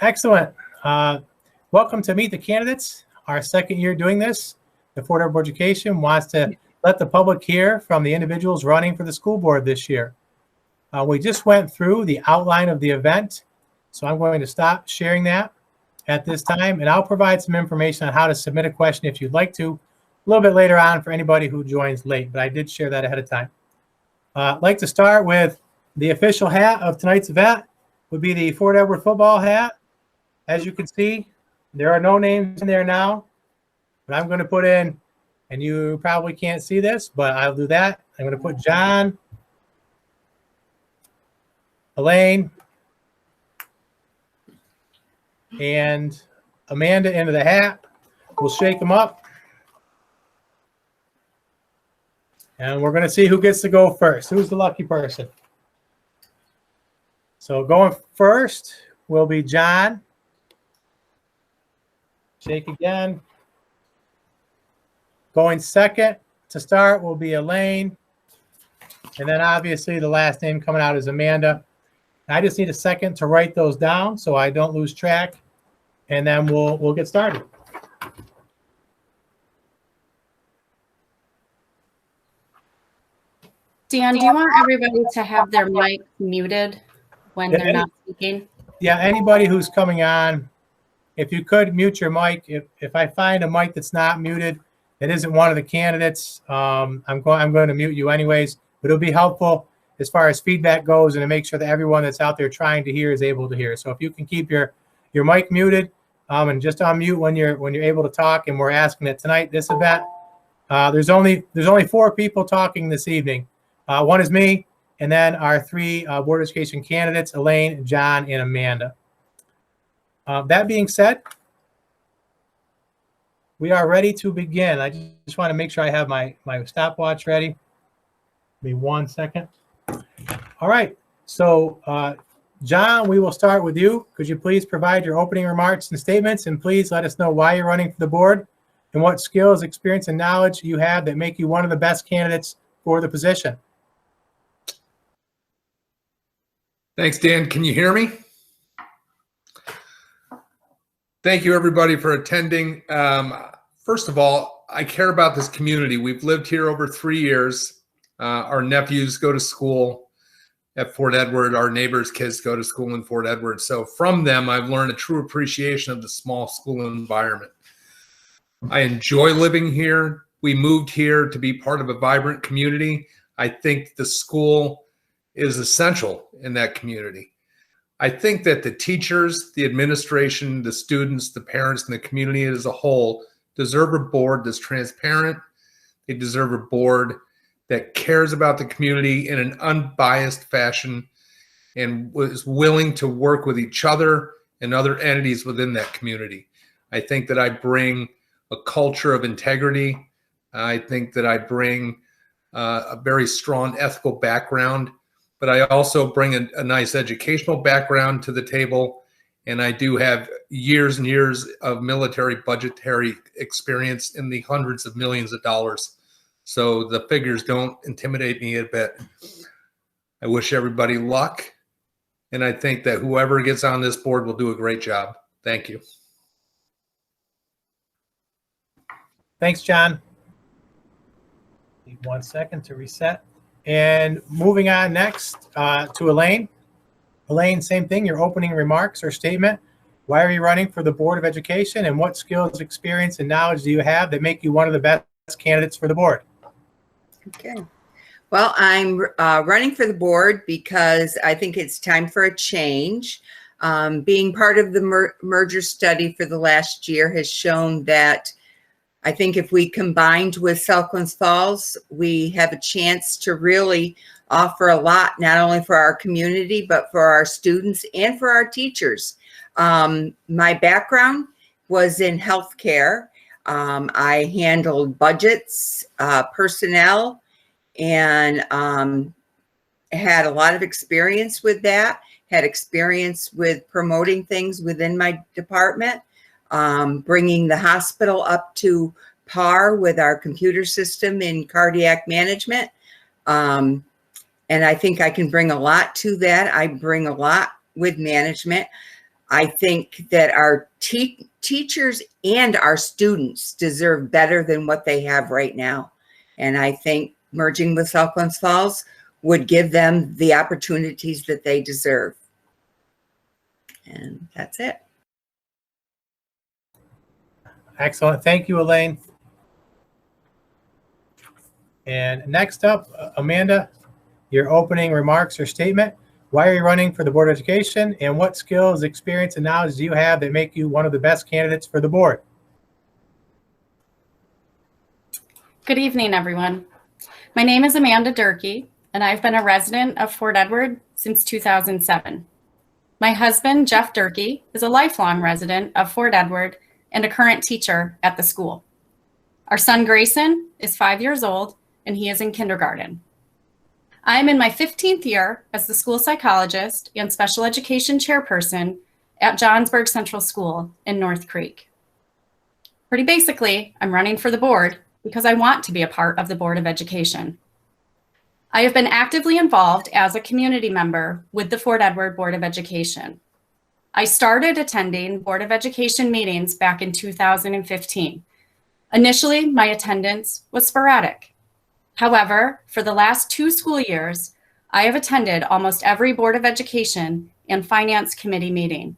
Excellent. Welcome to Meet the Candidates, our second year doing this. The Fort Edward Education wants to let the public hear from the individuals running for the school board this year. We just went through the outline of the event, so I'm going to stop sharing that at this time, and I'll provide some information on how to submit a question if you'd like to a little bit later on for anybody who joins late, but I did share that ahead of time. I'd like to start with the official hat of tonight's event would be the Fort Edward football hat. As you can see, there are no names in there now, but I'm going to put in, and you probably can't see this, but I'll do that. I'm going to put John, Elaine, and Amanda into the hat. We'll shake them up. And we're going to see who gets to go first. Who's the lucky person? So going first will be John. Shake again. Going second to start will be Elaine. And then obviously the last name coming out is Amanda. I just need a second to write those down so I don't lose track. And then we'll get started. Dan, do you want everybody to have their mic muted when they're not speaking? Yeah, anybody who's coming on, if you could mute your mic. If I find a mic that's not muted, that isn't one of the candidates, I'm going to mute you anyways. But it'll be helpful as far as feedback goes and to make sure that everyone that's out there trying to hear is able to hear. So if you can keep your mic muted and just unmute when you're able to talk. And we're asking that tonight, this event, there's only 4 people talking this evening. One is me, and then our 3 Board of Education candidates, Elaine, John, and Amanda. That being said, we are ready to begin. I just want to make sure I have my stopwatch ready. Give me 1 second. All right. So, John, we will start with you. Could you please provide your opening remarks and statements, and please let us know why you're running for the board and what skills, experience, and knowledge you have that make you one of the best candidates for the position. Thanks, Dan. Can you hear me? Thank you, everybody, for attending. First of all, I care about this community. We've lived here over 3 years. Our nephews go to school at Fort Edward. Our neighbors' kids go to school in Fort Edward. So from them, I've learned a true appreciation of the small school environment. I enjoy living here. We moved here to be part of a vibrant community. I think the school is essential in that community. I think that the teachers, the administration, the students, the parents, and the community as a whole deserve a board that's transparent. They deserve a board that cares about the community in an unbiased fashion and was willing to work with each other and other entities within that community. I think that I bring a culture of integrity. I think that I bring a very strong ethical background, but I also bring a nice educational background to the table. And I do have years and years of military budgetary experience in the hundreds of millions of dollars. So the figures don't intimidate me a bit. I wish everybody luck. And I think that whoever gets on this board will do a great job. Thank you. Thanks, John. Need 1 second to reset. And moving on next to Elaine. Elaine, same thing, your opening remarks or statement. Why are you running for the Board of Education, and what skills, experience, and knowledge do you have that make you one of the best candidates for the board? Okay. Well, I'm running for the board because I think it's time for a change. Being part of the merger study for the last year has shown that I think if we combined with Selkirk Falls, we have a chance to really offer a lot, not only for our community, but for our students and for our teachers. My background was in healthcare. I handled budgets, personnel, and had a lot of experience with that, had experience with promoting things within my department. Bringing the hospital up to par with our computer system in cardiac management. And I think I can bring a lot to that. I bring a lot with management. I think that our teachers and our students deserve better than what they have right now. And I think merging with South Glens Falls would give them the opportunities that they deserve. And that's it. Excellent. Thank you, Elaine. And next up, Amanda, your opening remarks or statement. Why are you running for the Board of Education, and what skills, experience, and knowledge do you have that make you one of the best candidates for the board? Good evening, everyone. My name is Amanda Durkee, and I've been a resident of Fort Edward since 2007. My husband, Jeff Durkee, is a lifelong resident of Fort Edward and a current teacher at the school. Our son, Grayson, is 5 years old, and he is in kindergarten. I am in my 15th year as the school psychologist and special education chairperson at Johnsburg Central School in North Creek. Pretty basically, I'm running for the board because I want to be a part of the Board of Education. I have been actively involved as a community member with the Fort Edward Board of Education. I started attending Board of Education meetings back in 2015. Initially, my attendance was sporadic. However, for the last 2 school years, I have attended almost every Board of Education and Finance Committee meeting.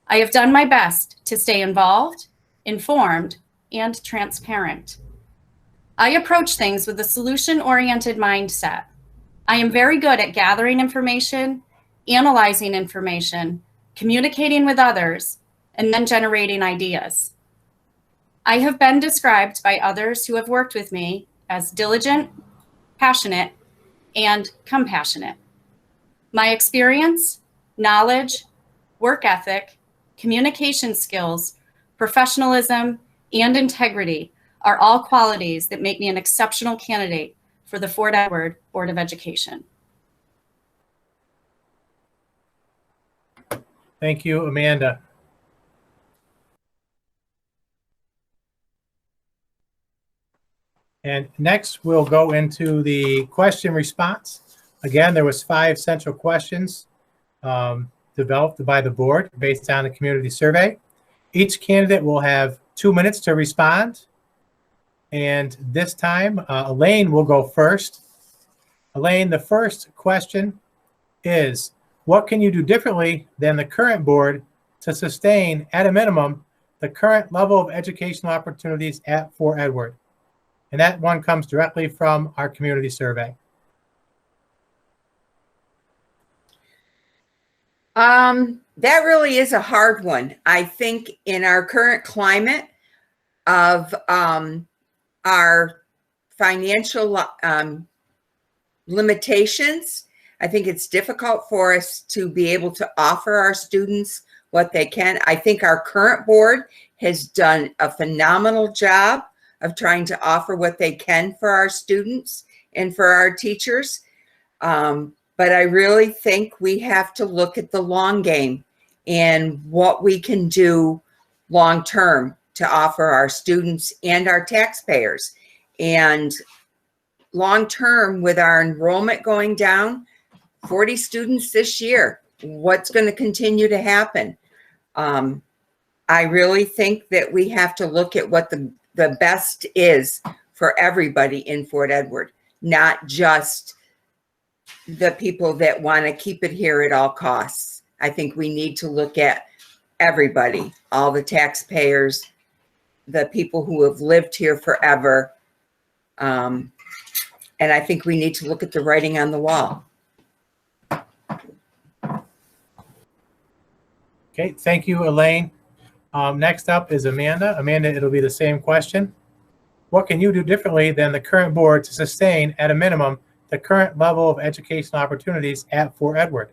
I have done my best to stay involved, informed, and transparent. I approach things with a solution-oriented mindset. I am very good at gathering information, analyzing information, communicating with others, and then generating ideas. I have been described by others who have worked with me as diligent, passionate, and compassionate. My experience, knowledge, work ethic, communication skills, professionalism, and integrity are all qualities that make me an exceptional candidate for the Fort Edward Board of Education. Thank you, Amanda. And next, we'll go into the question response. Again, there was 5 central questions developed by the board based on the community survey. Each candidate will have 2 minutes to respond. And this time, Elaine will go first. Elaine, the first question is, what can you do differently than the current board to sustain, at a minimum, the current level of educational opportunities at Fort Edward? And that one comes directly from our community survey. That really is a hard one. I think in our current climate of our financial limitations, I think it's difficult for us to be able to offer our students what they can. I think our current board has done a phenomenal job of trying to offer what they can for our students and for our teachers. But I really think we have to look at the long game and what we can do long term to offer our students and our taxpayers. And long term, with our enrollment going down, 40 students this year, what's going to continue to happen? I really think that we have to look at what the best is for everybody in Fort Edward, not just the people that want to keep it here at all costs. I think we need to look at everybody, all the taxpayers, the people who have lived here forever. And I think we need to look at the writing on the wall. Okay, thank you, Elaine. Next up is Amanda. Amanda, it'll be the same question. What can you do differently than the current board to sustain, at a minimum, the current level of educational opportunities at Fort Edward?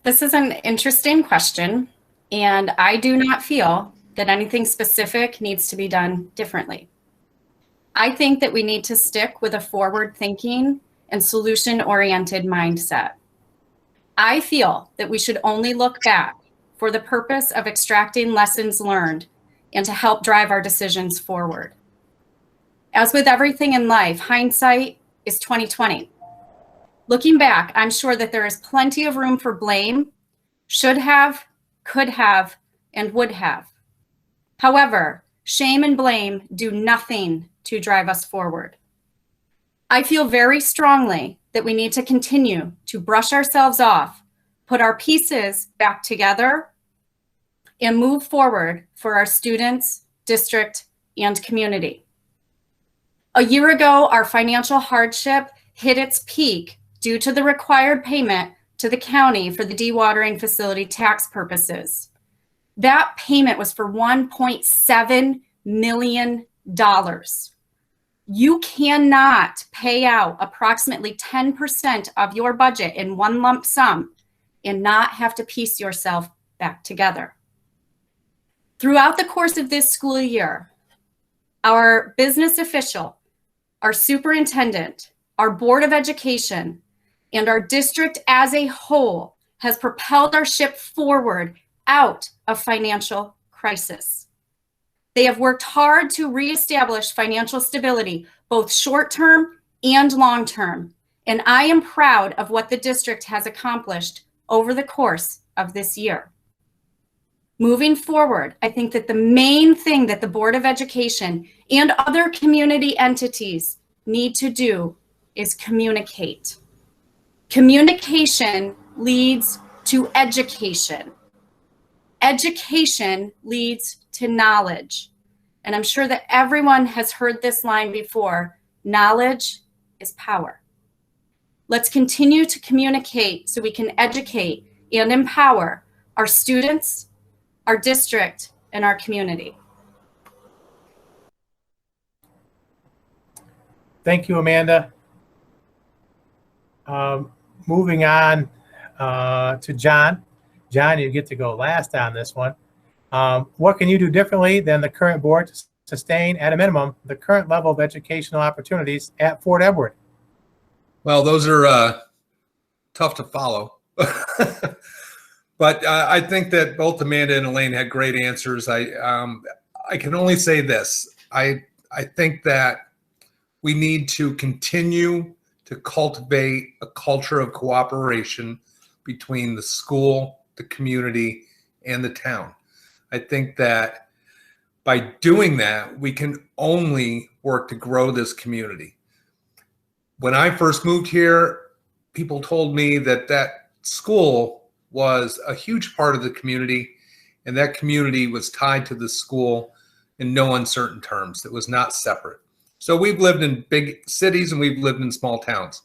This is an interesting question, and I do not feel that anything specific needs to be done differently. I think that we need to stick with a forward-thinking and solution-oriented mindset. I feel that we should only look back for the purpose of extracting lessons learned and to help drive our decisions forward. As with everything in life, hindsight is 20/20. Looking back, I'm sure that there is plenty of room for blame, should have, could have, and would have. However, shame and blame do nothing to drive us forward. I feel very strongly that we need to continue to brush ourselves off, put our pieces back together, and move forward for our students, district, and community. A year ago, our financial hardship hit its peak due to the required payment to the county for the dewatering facility tax purposes. That payment was for $1.7 million. You cannot pay out approximately 10% of your budget in one lump sum and not have to piece yourself back together. Throughout the course of this school year, our business official, our superintendent, our Board of Education, and our district as a whole has propelled our ship forward out of financial crisis. They have worked hard to reestablish financial stability, both short-term and long-term, and I am proud of what the district has accomplished over the course of this year. Moving forward, I think that the main thing that the Board of Education and other community entities need to do is communicate. Communication leads to education. Education leads to knowledge. And I'm sure that everyone has heard this line before, knowledge is power. Let's continue to communicate so we can educate and empower our students, our district, and our community. Thank you, Amanda. Moving on to John. John, you get to go last on this one. What can you do differently than the current board to sustain, at a minimum, the current level of educational opportunities at Fort Edward? Well, those are tough to follow. But I think that both Amanda and Elaine had great answers. I can only say this. I think that we need to continue to cultivate a culture of cooperation between the school, the community, and the town. I think that by doing that, we can only work to grow this community. When I first moved here, people told me that that school was a huge part of the community, and that community was tied to the school in no uncertain terms. It was not separate. So we've lived in big cities and we've lived in small towns.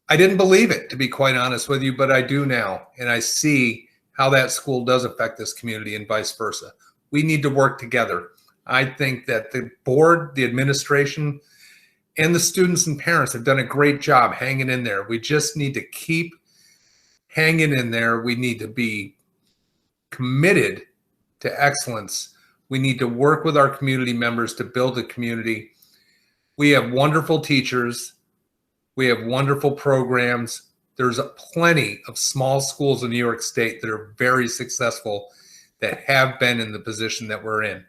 I didn't believe it, to be quite honest with you, but I do now. And I see how that school does affect this community and vice versa. We need to work together. I think that the board, the administration, and the students and parents have done a great job hanging in there. We just need to keep hanging in there. We need to be committed to excellence. We need to work with our community members to build a community. We have wonderful teachers. We have wonderful programs. There's plenty of small schools in New York State that are very successful that have been in the position that we're in.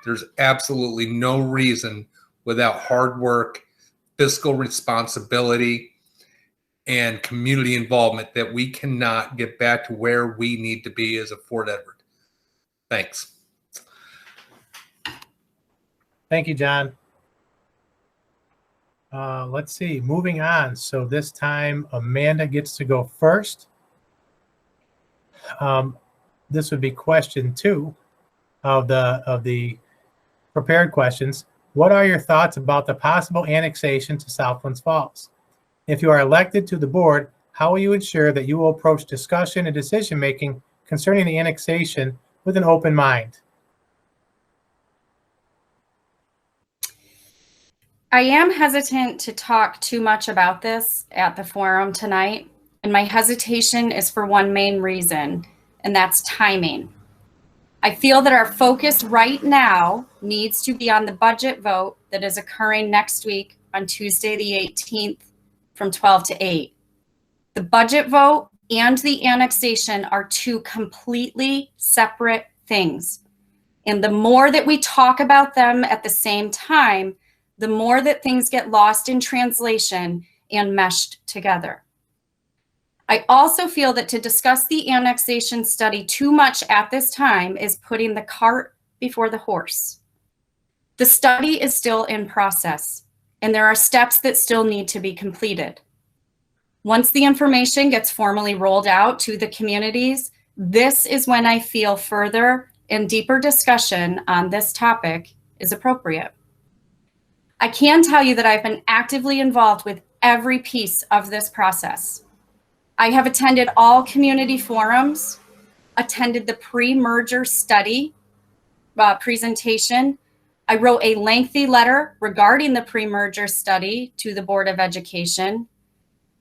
There's absolutely no reason without hard work, fiscal responsibility, and community involvement that we cannot get back to where we need to be as a Fort Edward. Thanks. Thank you, John. Let's see, moving on. So this time Amanda gets to go first. This would be question 2 of the prepared questions. What are your thoughts about the possible annexation to Southlands Falls? If you are elected to the board, how will you ensure that you will approach discussion and decision-making concerning the annexation with an open mind? I am hesitant to talk too much about this at the forum tonight, and my hesitation is for one main reason, and that's timing. I feel that our focus right now needs to be on the budget vote that is occurring next week on Tuesday, the 18th, from 12 to 8. The budget vote and the annexation are two completely separate things. And the more that we talk about them at the same time, the more that things get lost in translation and meshed together. I also feel that to discuss the annexation study too much at this time is putting the cart before the horse. The study is still in process, and there are steps that still need to be completed. Once the information gets formally rolled out to the communities, this is when I feel further and deeper discussion on this topic is appropriate. I can tell you that I've been actively involved with every piece of this process. I have attended all community forums, attended the pre-merger study presentation. I wrote a lengthy letter regarding the pre-merger study to the Board of Education,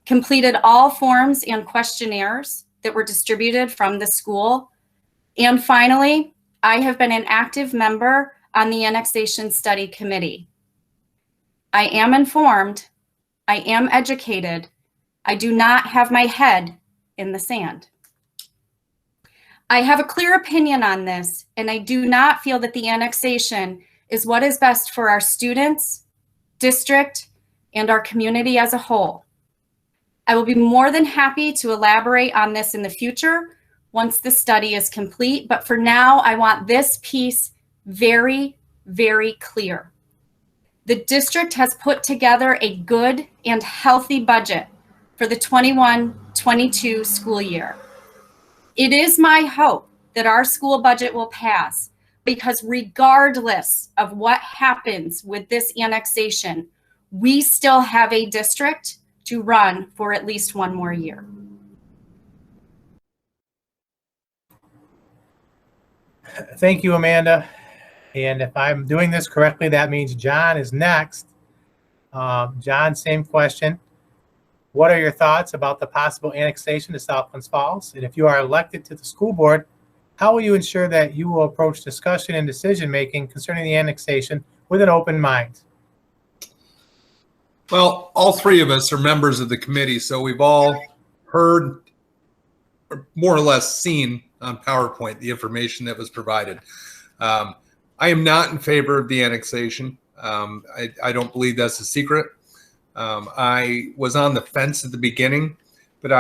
completed all forms and questionnaires that were distributed from the school, and finally, I have been an active member on the Annexation Study Committee. I am informed, I am educated, I do not have my head in the sand. I have a clear opinion on this, and I do not feel that the annexation is what is best for our students, district, and our community as a whole. I will be more than happy to elaborate on this in the future once the study is complete, but for now, I want this piece very, very clear. The district has put together a good and healthy budget for the 21-22 school year. It is my hope that our school budget will pass, because regardless of what happens with this annexation, we still have a district to run for at least one more year. Thank you, Amanda. And if I'm doing this correctly, that means John is next. John, same question. What are your thoughts about the possible annexation to South Glens Falls? And if you are elected to the school board, how will you ensure that you will approach discussion and decision-making concerning the annexation with an open mind? Well, all three of us are members of the committee, so we've all heard, or more or less seen on PowerPoint, the information that was provided. I am not in favor of the annexation. I don't believe that's a secret. I was on the fence at the beginning, but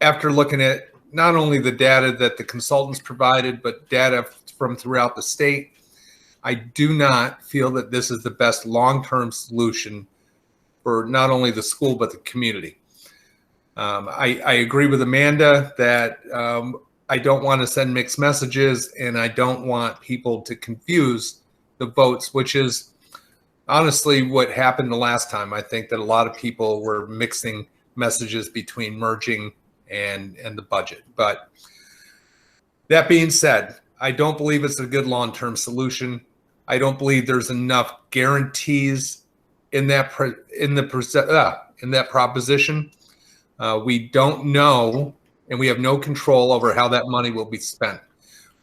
after looking at not only the data that the consultants provided, but data from throughout the state, I do not feel that this is the best long-term solution for not only the school, but the community. I agree with Amanda that I don't want to send mixed messages, and I don't want people to confuse the votes, which is honestly what happened the last time. I think that a lot of people were mixing messages between merging and the budget. But that being said, I don't believe it's a good long-term solution. I don't believe there's enough guarantees in that proposition. We don't know, and we have no control over how that money will be spent.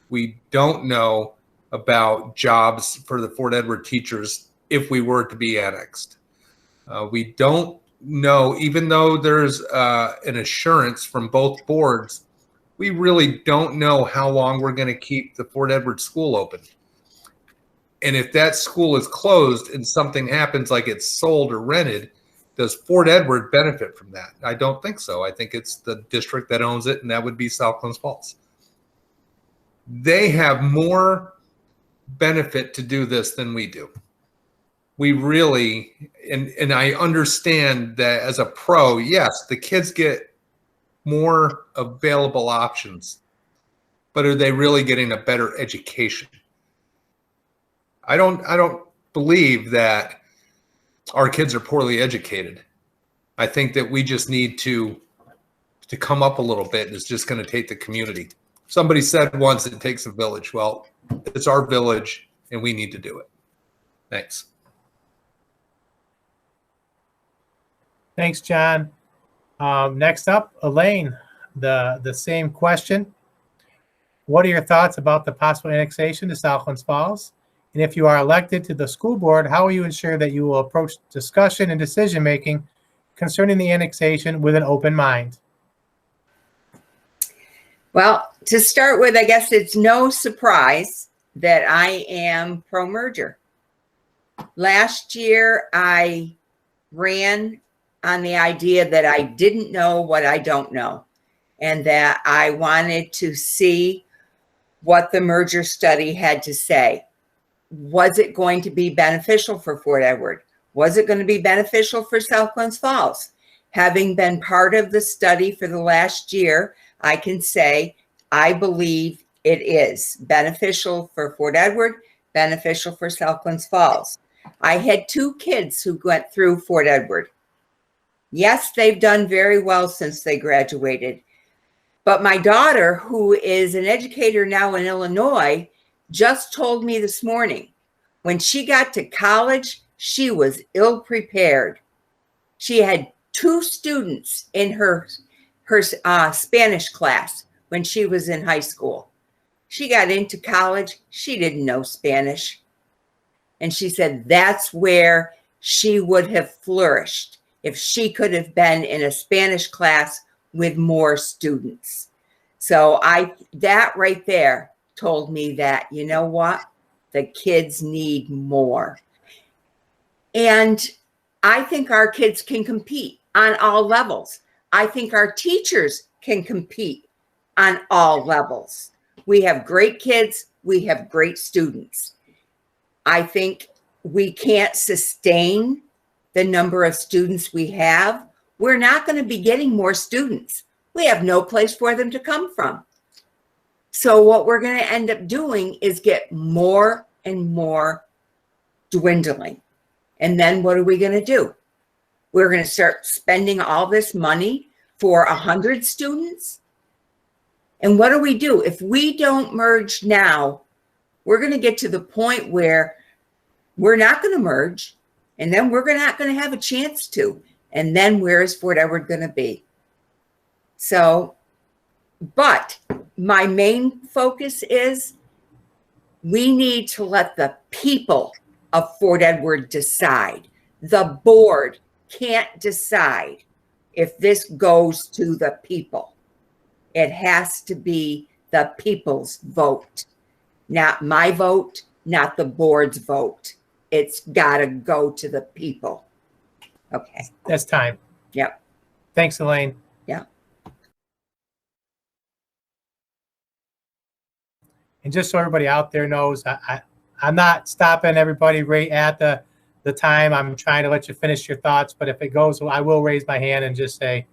We don't know about jobs for the Fort Edward teachers if we were to be annexed. We don't know, even though there's an assurance from both boards, we really don't know how long we're going to keep the Fort Edward school open. And if that school is closed and something happens, like it's sold or rented, does Fort Edward benefit from that? I don't think so. I think it's the district that owns it, and that would be South Glens Falls. They have more benefit to do this than we do. We really, and I understand that as a pro, yes, the kids get more available options, but are they really getting a better education? I don't believe that our kids are poorly educated. I think that we just need to come up a little bit, and it's just going to take the community. Somebody said once, it takes a village. Well, it's our village, and we need to do it. Thanks. Thanks, John. Next up, Elaine, the same question. What are your thoughts about the possible annexation to South Glens Falls? And if you are elected to the school board, how will you ensure that you will approach discussion and decision-making concerning the annexation with an open mind? Well, to start with, I guess it's no surprise that I am pro-merger. Last year, I ran on the idea that I didn't know what I don't know, and that I wanted to see what the merger study had to say. Was it going to be beneficial for Fort Edward? Was it going to be beneficial for South Glens Falls? Having been part of the study for the last year, I can say I believe it is beneficial for Fort Edward, beneficial for South Glens Falls. I had 2 kids who went through Fort Edward. Yes, they've done very well since they graduated. But my daughter, who is an educator now in Illinois, just told me this morning, when she got to college, she was ill prepared. She had 2 students in her Spanish class when she was in high school. She got into college, she didn't know Spanish. And she said that's where she would have flourished if she could have been in a Spanish class with more students. So that right there told me that, you know what? The kids need more. And I think our kids can compete on all levels. I think our teachers can compete on all levels. We have great kids. We have great students. I think we can't sustain the number of students we have. We're not going to be getting more students. We have no place for them to come from. So what we're going to end up doing is get more and more dwindling. And then what are we going to do? We're going to start spending all this money for 100 students. And what do? If we don't merge now, we're going to get to the point where we're not going to merge, and then we're not going to have a chance to. And then where is Fort Edward going to be? So, but my main focus is we need to let the people of Fort Edward decide. The board can't decide if this goes to the people. It has to be the people's vote, not my vote, not the board's vote. It's got to go to the people. Okay. That's time. Yep. Thanks, Elaine. Yeah. And just so everybody out there knows, I'm not stopping everybody right at the time. I'm trying to let you finish your thoughts. But if it goes, I will raise my hand and just say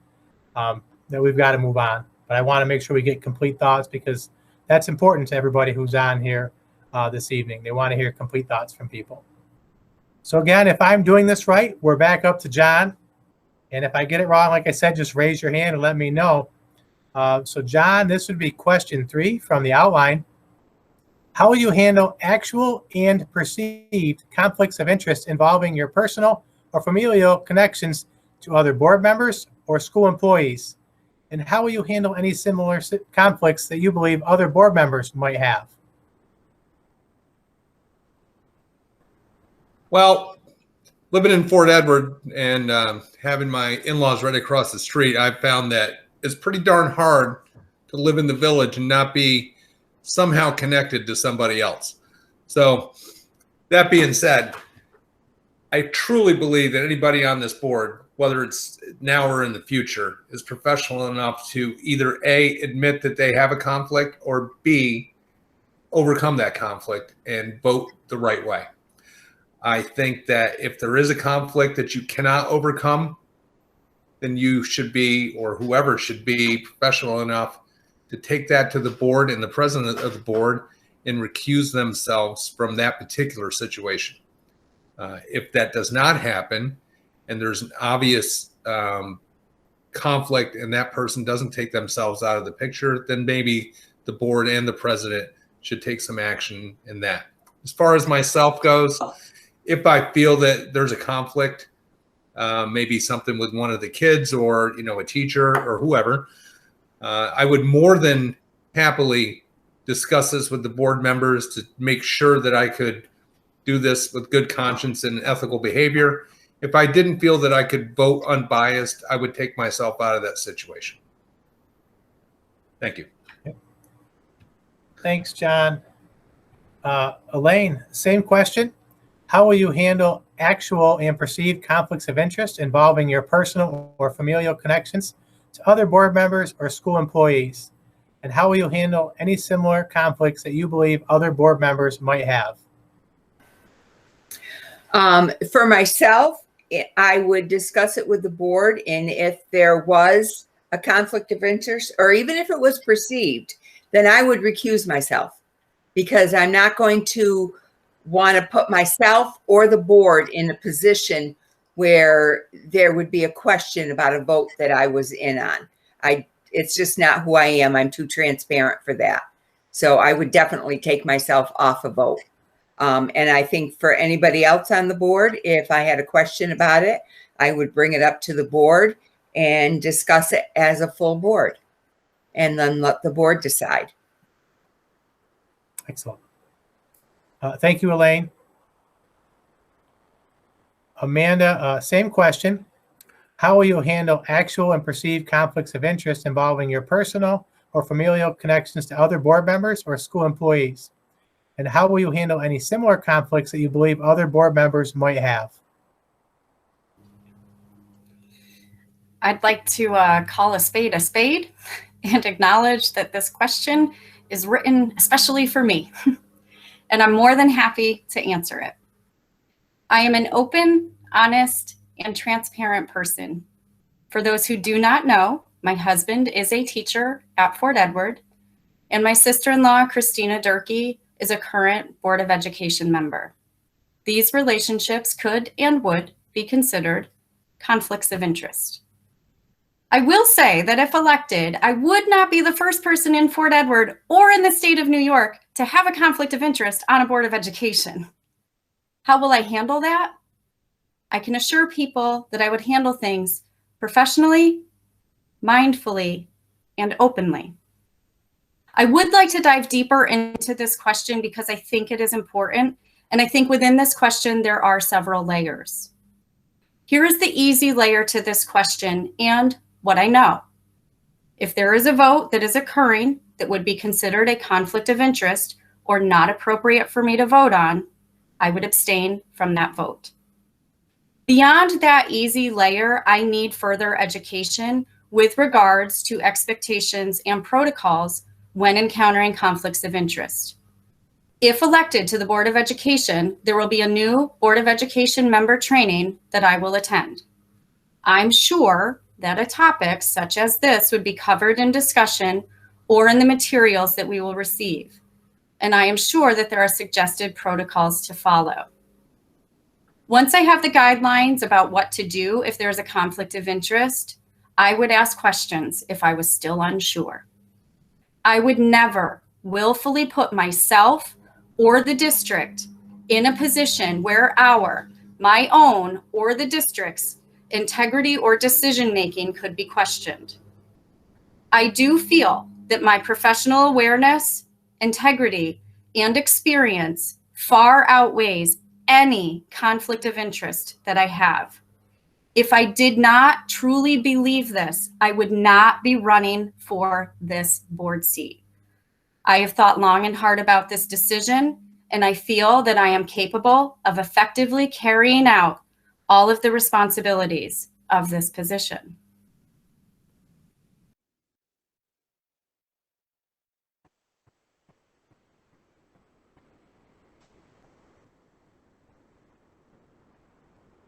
that we've got to move on. But I want to make sure we get complete thoughts, because that's important to everybody who's on here this evening. They want to hear complete thoughts from people. So again, if I'm doing this right, we're back up to John. And if I get it wrong, like I said, just raise your hand and let me know. So John, this would be question 3 from the outline. How will you handle actual and perceived conflicts of interest involving your personal or familial connections to other board members or school employees? And how will you handle any similar conflicts that you believe other board members might have? Well, living in Fort Edward and having my in-laws right across the street, I've found that it's pretty darn hard to live in the village and not be somehow connected to somebody else. So that being said, I truly believe that anybody on this board, whether it's now or in the future, is professional enough to either A, admit that they have a conflict, or B, overcome that conflict and vote the right way. I think that if there is a conflict that you cannot overcome, then you should be, or whoever should be, professional enough to take that to the board and the president of the board and recuse themselves from that particular situation. If that does not happen and there's an obvious conflict and that person doesn't take themselves out of the picture, then maybe the board and the president should take some action in that. As far as myself goes, if I feel that there's a conflict, maybe something with one of the kids or, a teacher or whoever, I would more than happily discuss this with the board members to make sure that I could do this with good conscience and ethical behavior. If I didn't feel that I could vote unbiased, I would take myself out of that situation. Thank you. Thanks, John. Elaine, same question. how will you handle actual and perceived conflicts of interest involving your personal or familial connections to other board members or school employees? And how will you handle any similar conflicts that you believe other board members might have? For myself, I would discuss it with the board, and if there was a conflict of interest, or even if it was perceived, then I would recuse myself, because I'm not going to want to put myself or the board in a position where there would be a question about a vote that I was in on. It's just not who I am. I'm too transparent for that. So I would definitely take myself off a vote. And I think for anybody else on the board, if I had a question about it, I would bring it up to the board and discuss it as a full board, and then let the board decide. Excellent. Thank you, Elaine. Amanda, same question. How will you handle actual and perceived conflicts of interest involving your personal or familial connections to other board members or school employees? And how will you handle any similar conflicts that you believe other board members might have? I'd like to call a spade and acknowledge that this question is written especially for me, and I'm more than happy to answer it. I am an open, honest, and transparent person. For those who do not know, my husband is a teacher at Fort Edward, and my sister-in-law, Christina Durkee, is a current Board of Education member. These relationships could and would be considered conflicts of interest. I will say that if elected, I would not be the first person in Fort Edward or in the state of New York to have a conflict of interest on a Board of Education. How will I handle that? I can assure people that I would handle things professionally, mindfully, and openly. I would like to dive deeper into this question because I think it is important, and I think within this question there are several layers. Here is the easy layer to this question and what I know. If there is a vote that is occurring that would be considered a conflict of interest or not appropriate for me to vote on, I would abstain from that vote. Beyond that easy layer, I need further education with regards to expectations and protocols when encountering conflicts of interest. If elected to the Board of Education, there will be a new Board of Education member training that I will attend. I'm sure that a topic such as this would be covered in discussion or in the materials that we will receive. And I am sure that there are suggested protocols to follow. Once I have the guidelines about what to do if there's a conflict of interest, I would ask questions if I was still unsure. I would never willfully put myself or the district in a position where my own or the district's integrity or decision-making could be questioned. I do feel that my professional awareness, integrity, and experience far outweighs any conflict of interest that I have. If I did not truly believe this, I would not be running for this board seat. I have thought long and hard about this decision, and I feel that I am capable of effectively carrying out all of the responsibilities of this position.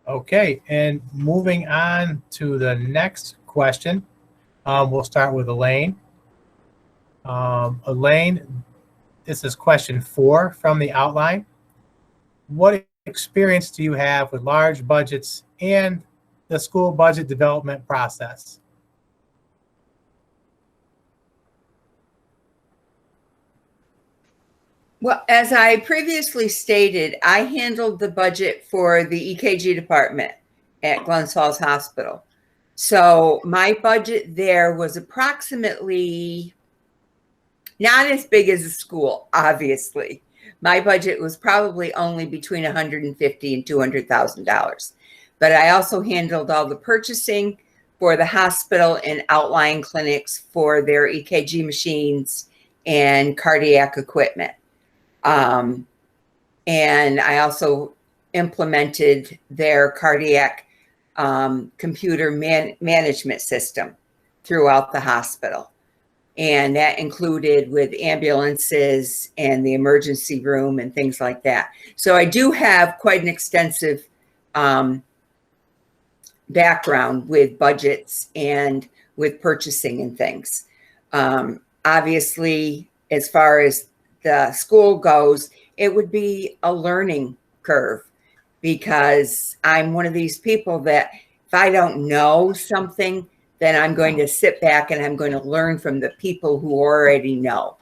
Okay, and moving on to the next question, we'll start with Elaine. Elaine, this is question 4 from the outline. What experience do you have with large budgets and the school budget development process? Well, as I previously stated, I handled the budget for the EKG department at Glens Falls Hospital. So my budget there was approximately not as big as a school, obviously. My budget was probably only between $150,000 and $200,000. But I also handled all the purchasing for the hospital and outlying clinics for their EKG machines and cardiac equipment. And I also implemented their cardiac computer management system throughout the hospital. And that included with ambulances and the emergency room and things like that. So I do have quite an extensive background with budgets and with purchasing and things. Obviously, as far as the school goes, it would be a learning curve, because I'm one of these people that if I don't know something, then I'm going to sit back and I'm going to learn from the people who already know.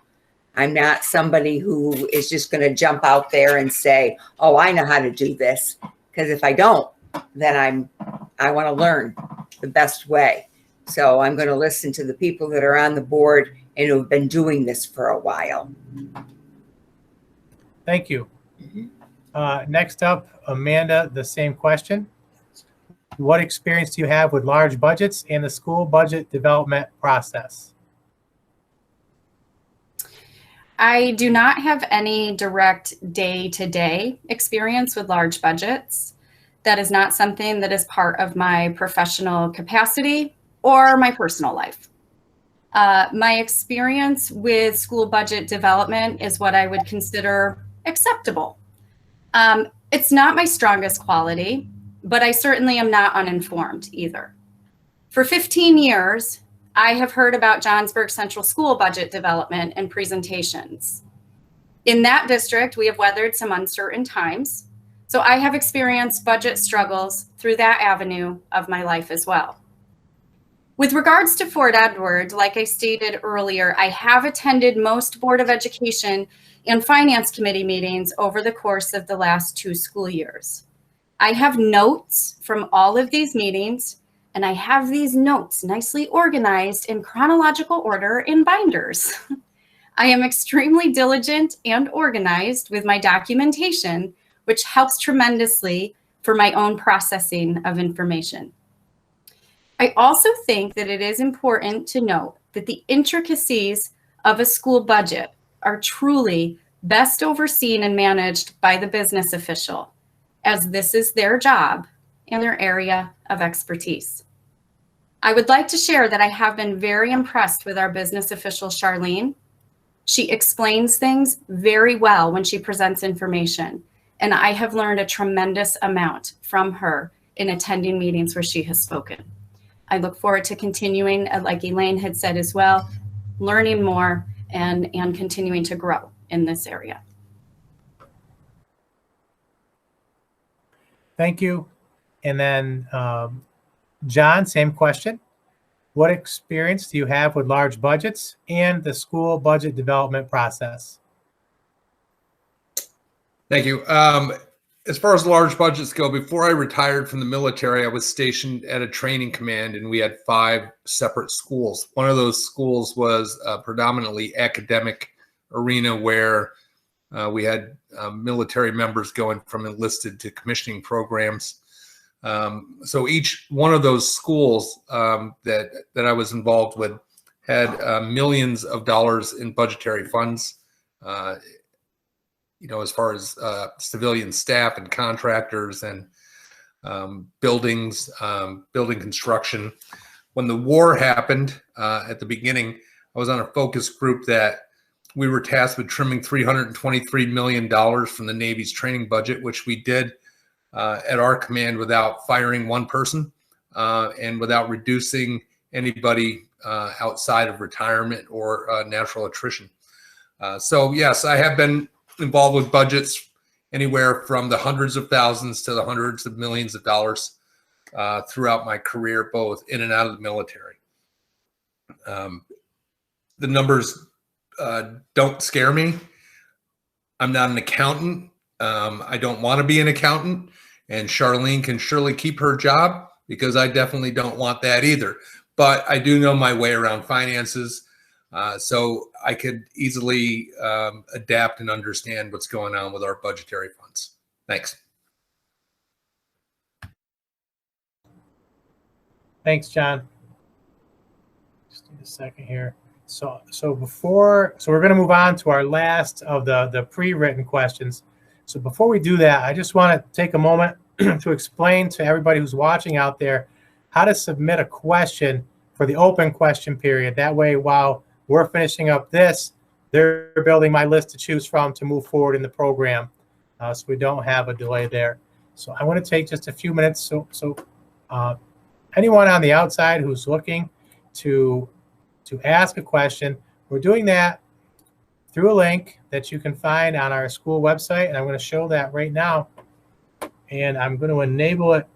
I'm not somebody who is just going to jump out there and say, oh, I know how to do this. Because if I don't, then I want to learn the best way. So I'm going to listen to the people that are on the board and who have been doing this for a while. Thank you. Next up, Amanda, the same question. What experience do you have with large budgets and the school budget development process? I do not have any direct day-to-day experience with large budgets. That is not something that is part of my professional capacity or my personal life. My experience with school budget development is what I would consider acceptable. It's not my strongest quality, but I certainly am not uninformed either. For 15 years, I have heard about Johnsburg Central School budget development and presentations. In that district, we have weathered some uncertain times, so I have experienced budget struggles through that avenue of my life as well. With regards to Fort Edward, like I stated earlier, I have attended most Board of Education and Finance Committee meetings over the course of the last 2 school years. I have notes from all of these meetings, and I have these notes nicely organized in chronological order in binders. I am extremely diligent and organized with my documentation, which helps tremendously for my own processing of information. I also think that it is important to note that the intricacies of a school budget are truly best overseen and managed by the business official, as this is their job and their area of expertise. I would like to share that I have been very impressed with our business official, Charlene. She explains things very well when she presents information, and I have learned a tremendous amount from her in attending meetings where she has spoken. I look forward to continuing, like Elaine had said as well, learning more and continuing to grow in this area. Thank you. And then John, same question. What experience do you have with large budgets and the school budget development process? Thank you. As far as large budgets go, before I retired from the military, I was stationed at a training command, and we had 5 separate schools. One of those schools was a predominantly academic arena where we had military members going from enlisted to commissioning programs. So each one of those schools that I was involved with had millions of dollars in budgetary funds. As far as civilian staff and contractors and buildings, building construction. When the war happened at the beginning, I was on a focus group that we were tasked with trimming $323 million from the Navy's training budget, which we did at our command without firing one person and without reducing anybody outside of retirement or natural attrition. So yes, I have been involved with budgets anywhere from the hundreds of thousands to the hundreds of millions of dollars throughout my career, both in and out of the military. The numbers don't scare me. I'm not an accountant. I don't want to be an accountant, and Charlene can surely keep her job because I definitely don't want that either. But I do know my way around finances. So I could easily adapt and understand what's going on with our budgetary funds. Thanks. Thanks, John. Just need a second here. So we're going to move on to our last of the pre-written questions. So before we do that, I just want to take a moment to explain to everybody who's watching out there how to submit a question for the open question period. That way, while we're finishing up this, they're building my list to choose from to move forward in the program, so we don't have a delay there. So I want to take just a few minutes. So anyone on the outside who's looking to ask a question, we're doing that through a link that you can find on our school website, and I'm going to show that right now. And I'm going to enable it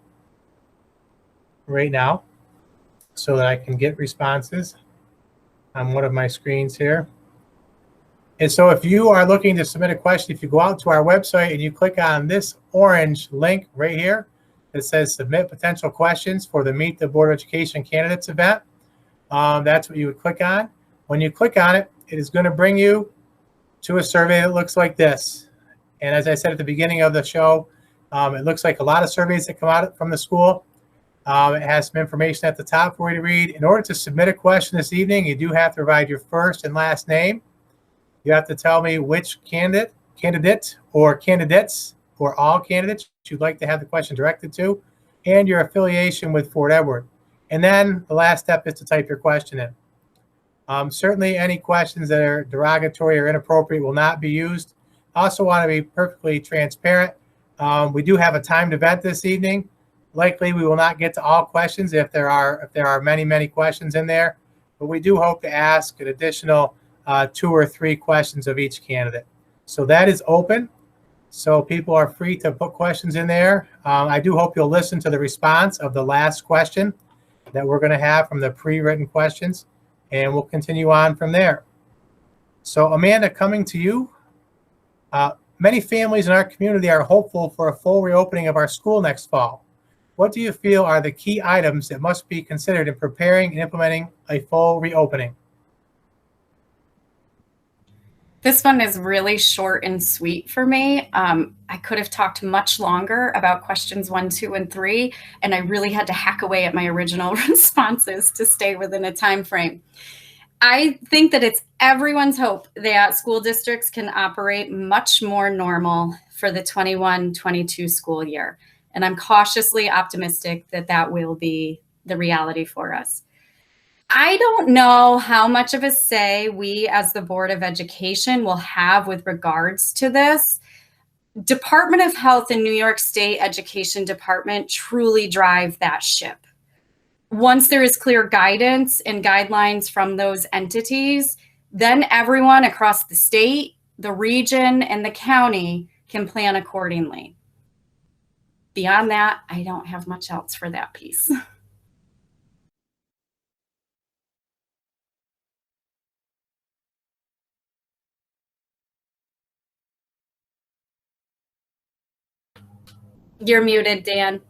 right now so that I can get responses on one of my screens here. And so if you are looking to submit a question, if you go out to our website and you click on this orange link right here that says submit potential questions for the Meet the Board of Education Candidates event, that's what you would click on. When you click on it, it is going to bring you to a survey that looks like this. And as I said at the beginning of the show, it looks like a lot of surveys that come out from the school. It has some information at the top for you to read. In order to submit a question this evening, you do have to provide your first and last name. You have to tell me which candidate, or candidates, or all candidates you'd like to have the question directed to, and your affiliation with Fort Edward. And then the last step is to type your question in. Certainly any questions that are derogatory or inappropriate will not be used. I also want to be perfectly transparent. We do have a timed event this evening. Likely we will not get to all questions if there are many questions in there, but we do hope to ask an additional 2 or 3 questions of each candidate. So that is open. So people are free to put questions in there. I do hope you'll listen to the response of the last question that we're going to have from the pre-written questions, and we'll continue on from there. So Amanda, coming to you. Many families in our community are hopeful for a full reopening of our school next fall. What do you feel are the key items that must be considered in preparing and implementing a full reopening? This one is really short and sweet for me. I could have talked much longer about questions 1, 2, and 3, and I really had to hack away at my original responses to stay within a time frame. I think that it's everyone's hope that school districts can operate much more normal for the 21-22 school year. And I'm cautiously optimistic that that will be the reality for us. I don't know how much of a say we as the Board of Education will have with regards to this. Department of Health and New York State Education Department truly drive that ship. Once there is clear guidance and guidelines from those entities, then everyone across the state, the region, and the county can plan accordingly. Beyond that, I don't have much else for that piece. You're muted, Dan.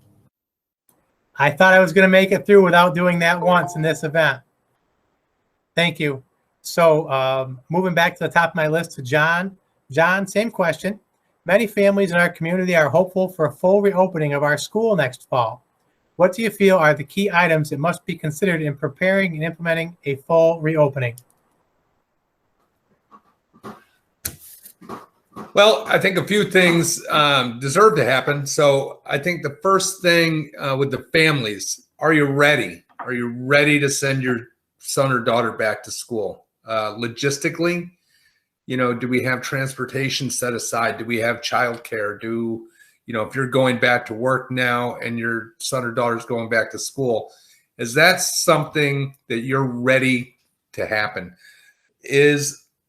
I thought I was going to make it through without doing that once in this event. Thank you. So moving back to the top of my list to John. John, same question. Many families in our community are hopeful for a full reopening of our school next fall. What do you feel are the key items that must be considered in preparing and implementing a full reopening? Well, I think a few things deserve to happen. So I think the first thing with the families, are you ready? Are you ready to send your son or daughter back to school? Logistically, do we have transportation set aside? Do we have childcare? If you're going back to work now and your son or daughter's going back to school, is that something that you're ready to happen?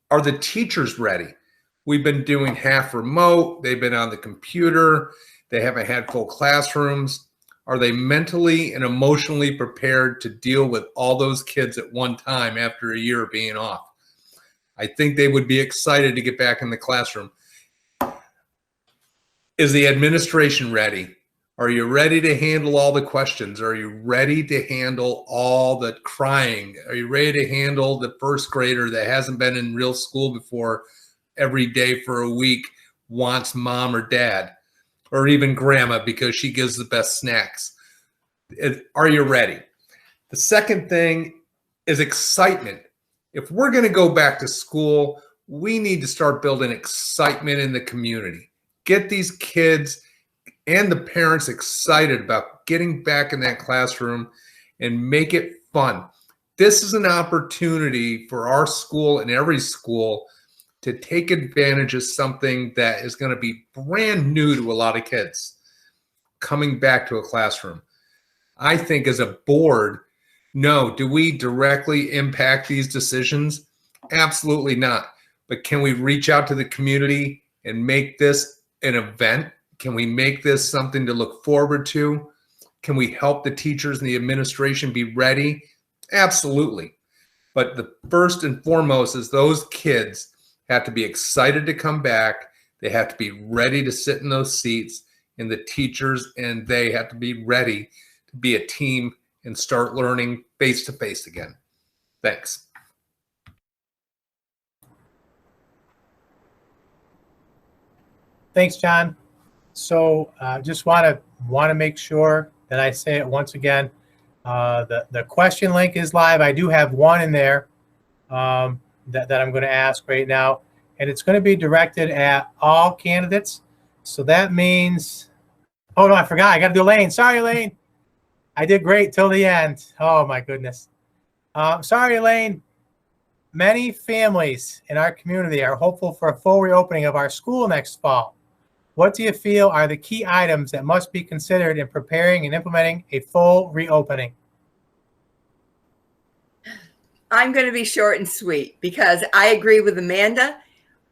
Are the teachers ready? We've been doing half remote. They've been on the computer. They haven't had full classrooms. Are they mentally and emotionally prepared to deal with all those kids at one time after a year of being off? I think they would be excited to get back in the classroom. Is the administration ready? Are you ready to handle all the questions? Are you ready to handle all the crying? Are you ready to handle the first grader that hasn't been in real school before, every day for a week, wants mom or dad, or even grandma because she gives the best snacks? Are you ready? The second thing is excitement. If we're going to go back to school, we need to start building excitement in the community. get these kids and the parents excited about getting back in that classroom and make it fun. This is an opportunity for our school and every school to take advantage of something that is going to be brand new to a lot of kids coming back to a classroom. I think as a board, no, do we directly impact these decisions? Absolutely not. But can we reach out to the community and make this an event? Can we make this something to look forward to? Can we help the teachers and the administration be ready? Absolutely. But the first and foremost is those kids have to be excited to come back. They have to be ready to sit in those seats, and the teachers and they have to be ready to be a team and start learning face to face again. Thanks. Thanks, John. So just want to make sure that I say it once again. The question link is live. I do have one in there that I'm going to ask right now, and it's going to be directed at all candidates. So that means, oh no, I forgot. I got to do Elaine. Sorry, Elaine. I did great till the end. Oh my goodness. Sorry, Elaine. Many families in our community are hopeful for a full reopening of our school next fall. What do you feel are the key items that must be considered in preparing and implementing a full reopening? I'm going to be short and sweet because I agree with Amanda.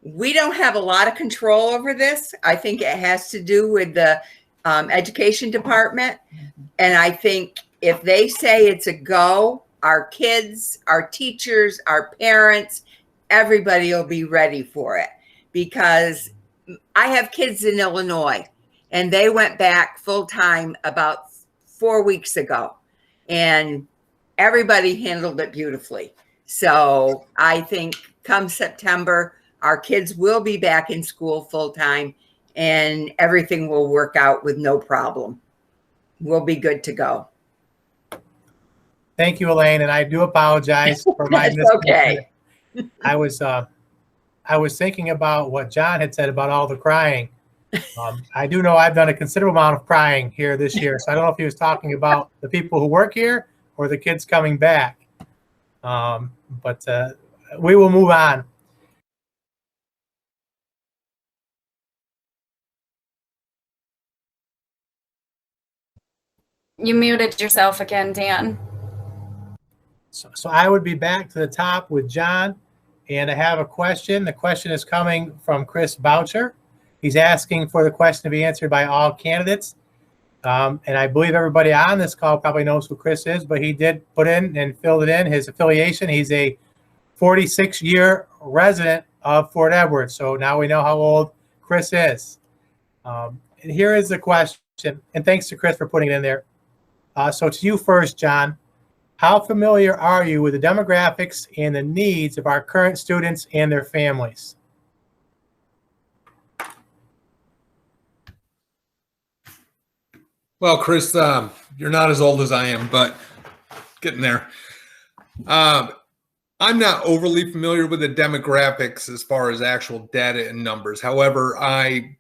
We don't have a lot of control over this. I think it has to do with the education department. And I think if they say it's a go, our kids, our teachers, our parents, everybody will be ready for it. Because I have kids in Illinois, and they went back full time about 4 weeks ago, and everybody handled it beautifully. So I think come September, our kids will be back in school full time, and everything will work out with no problem. We'll be good to go. Thank you, Elaine, and I do apologize for my That's okay. I was thinking about what John had said about all the crying. I do know I've done a considerable amount of crying here this year, so I don't know if he was talking about the people who work here or the kids coming back. But we will move on. You muted yourself again, Dan. So I would be back to the top with John, and I have a question. The question is coming from Chris Boucher. He's asking for the question to be answered by all candidates. And I believe everybody on this call probably knows who Chris is, but he did put in and filled it in his affiliation. He's a 46-year resident of Fort Edward. So now we know how old Chris is. And here is the question, and thanks to Chris for putting it in there. So to you first, John, how familiar are you with the demographics and the needs of our current students and their families? Well, Chris, you're not as old as I am, but getting there. I'm not overly familiar with the demographics as far as actual data and numbers. However, I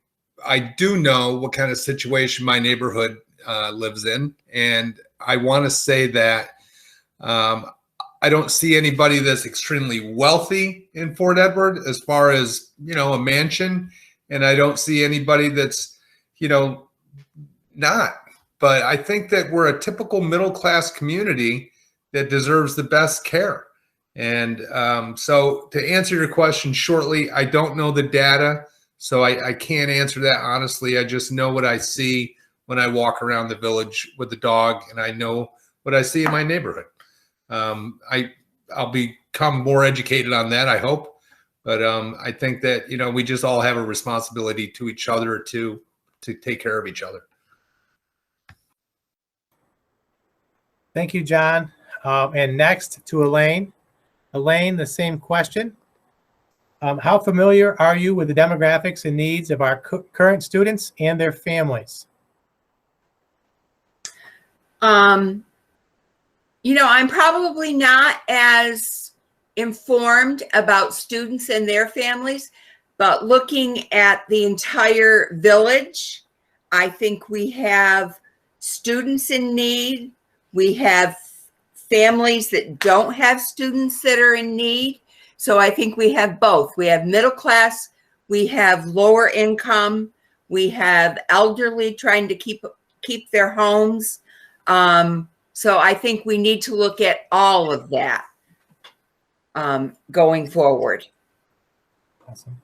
do know what kind of situation my neighborhood lives in, and I want to say that I don't see anybody that's extremely wealthy in Fort Edward as far as, a mansion, and I don't see anybody that's, not. But I think that we're a typical middle-class community that deserves the best care. And so to answer your question shortly, I don't know the data, so I can't answer that honestly. I just know what I see when I walk around the village with the dog, and I know what I see in my neighborhood. I'll become more educated on that, I hope. But I think that, we just all have a responsibility to each other to take care of each other. Thank you, John. And next to Elaine. Elaine, the same question. How familiar are you with the demographics and needs of our current students and their families? I'm probably not as informed about students and their families. But looking at the entire village, I think we have students in need. We have families that don't have students that are in need. So I think we have both. We have middle class, we have lower income, we have elderly trying to keep their homes. So I think we need to look at all of that going forward. Awesome.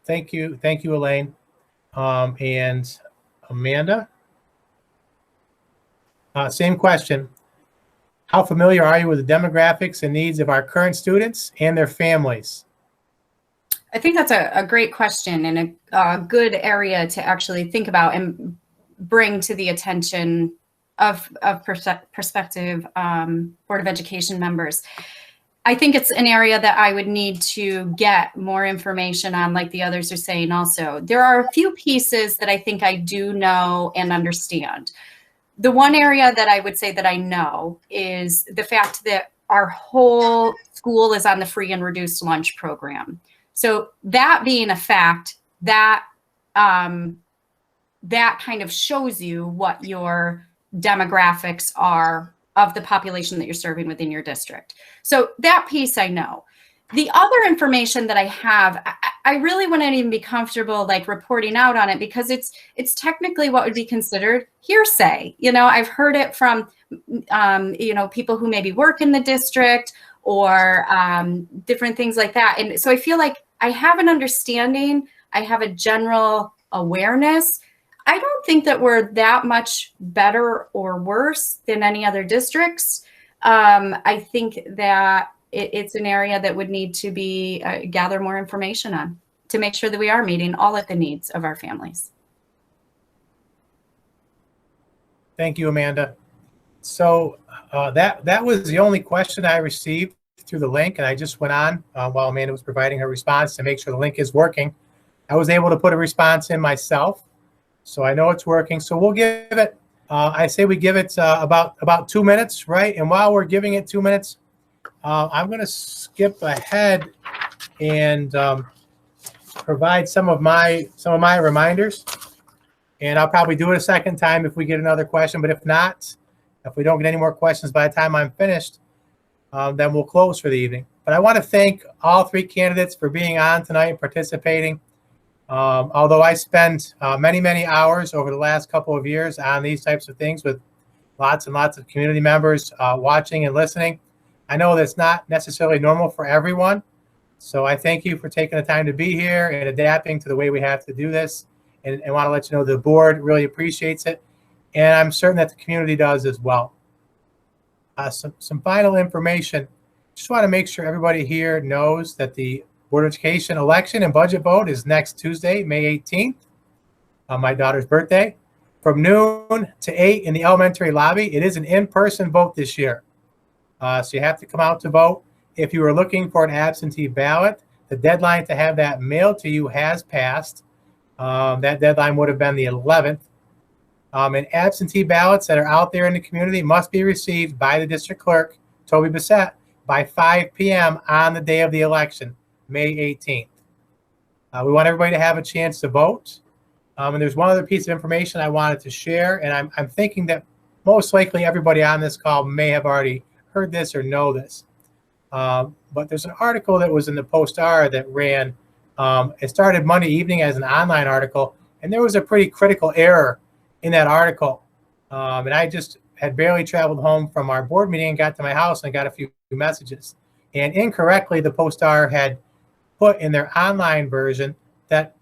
Thank you, Elaine. And Amanda, same question. How familiar are you with the demographics and needs of our current students and their families? I think that's a great question and a good area to actually think about and bring to the attention of prospective Board of Education members. I think it's an area that I would need to get more information on, like the others are saying also. There are a few pieces that I think I do know and understand. The one area that I would say that I know is the fact that our whole school is on the free and reduced lunch program. So that being a fact, that that kind of shows you what your demographics are of the population that you're serving within your district. So that piece I know. The other information that I have, I really wouldn't even be comfortable like reporting out on it because it's technically what would be considered hearsay. You know, I've heard it from, you know, people who maybe work in the district or different things like that. And so I feel like I have an understanding, I have a general awareness. I don't think that we're that much better or worse than any other districts. I think that it's an area that would need to be gather more information on to make sure that we are meeting all of the needs of our families. Thank you, Amanda. So that was the only question I received through the link, and I just went on while Amanda was providing her response to make sure the link is working. I was able to put a response in myself, so I know it's working. So we'll give it, I say we give it about 2 minutes, right? And while we're giving it 2 minutes, I'm going to skip ahead and provide some of my reminders. And I'll probably do it a second time if we get another question. But if not, if we don't get any more questions by the time I'm finished, then we'll close for the evening. But I want to thank all three candidates for being on tonight and participating. Although I spent many hours over the last couple of years on these types of things with lots and lots of community members watching and listening, I know that's not necessarily normal for everyone. So I thank you for taking the time to be here and adapting to the way we have to do this. And I want to let you know the board really appreciates it. And I'm certain that the community does as well. Some final information. Just want to make sure everybody here knows that the Board of Education election and budget vote is next Tuesday, May 18th, on my daughter's birthday, from noon to 8 in the elementary lobby. It is an in-person vote this year. So you have to come out to vote. If you are looking for an absentee ballot, the deadline to have that mailed to you has passed. That deadline would have been the 11th. And absentee ballots that are out there in the community must be received by the district clerk, Toby Bissett, by 5 p.m. on the day of the election, May 18th. We want everybody to have a chance to vote. And there's one other piece of information I wanted to share, and I'm thinking that most likely everybody on this call may have already heard this or know this. But there's an article that was in the Post-R that ran. It started Monday evening as an online article, and there was a pretty critical error in that article. And I just had barely traveled home from our board meeting and got to my house and got a few messages. And incorrectly, the Post-R had put in their online version that